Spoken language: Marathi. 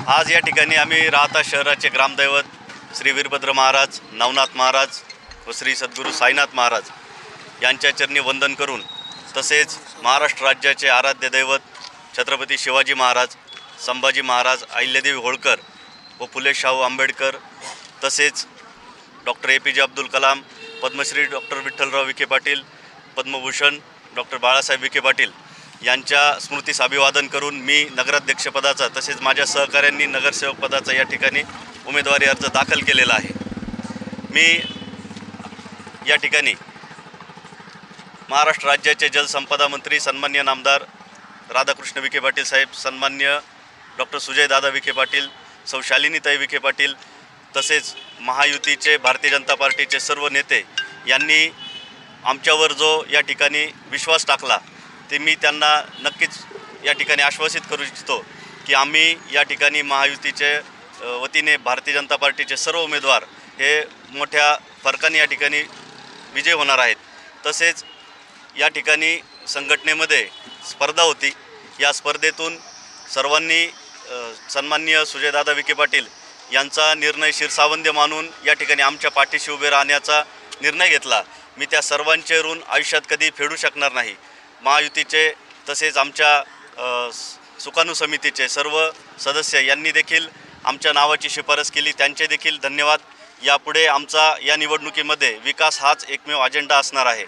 आज या ठिकाणी आम्ही राहता शहराचे ग्रामदैवत श्री वीरभद्र महाराज, नवनाथ महाराज व श्री सद्गुरू साईनाथ महाराज यांच्या चरणी वंदन करून, तसेच महाराष्ट्र राज्याचे आराध्य दैवत छत्रपती शिवाजी महाराज, संभाजी महाराज, अहिल्यादेवी होळकर व फुले शाहू आंबेडकर, तसेच doctor APJ Abdul Kalam, Padmashri doctor Vitthalrao Vikhe Patil, Padmabhushan doctor Balasaheb Vikhe Patil यांच्या स्मृतीस अभिवादन करून मी नगराध्यक्षपदाचा तसेच माझ्या सहकाऱ्यांनी नगरसेवक पदाचा या ठिकाणी उमेदवारी अर्ज दाखल केलेला आहे। मी या ठिकाणी महाराष्ट्र राज्याचे जलसंपदा मंत्री सन्माननीय नामदार राधाकृष्ण विखे पाटील साहेब, सन्माननीय डॉक्टर सुजयदादा विखे पाटील, सौ शालिनीताई विखे पाटील, तसेच महायुतीचे भारतीय जनता पार्टीचे सर्व नेते यांनी आमच्यावर जो या ठिकाणी विश्वास टाकला ते मी त्यांना नक्कीच या ठिकाणी आश्वासित करू इच्छितो की आम्ही या ठिकाणी महायुतीचे वतीने भारतीय जनता पार्टीचे सर्व उमेदवार हे मोठ्या फरकाने या ठिकाणी विजय होणार आहेत। तसेच या ठिकाणी संघटनेमध्ये स्पर्धा होती, या स्पर्धेतून सर्वांनी सन्माननीय सुजयदादा विखे पाटील यांचा निर्णय शिरसावंद्य मानून या ठिकाणी आमच्या पाठीशी उभे राहण्याचा निर्णय घेतला। मी त्या सर्वांचे ऋण आयुष्यात कधी फेडू शकणार नाही। महायुतीचे तसेच आमच्या सुकाणू समितीचे सर्व सदस्य यांनी देखील आमच्या नावाची शिफारस केली, त्यांचे देखील धन्यवाद। यापुढे आमचा या निवडणुकीमध्ये विकास हाच एकमेव अजेंडा असणार आहे।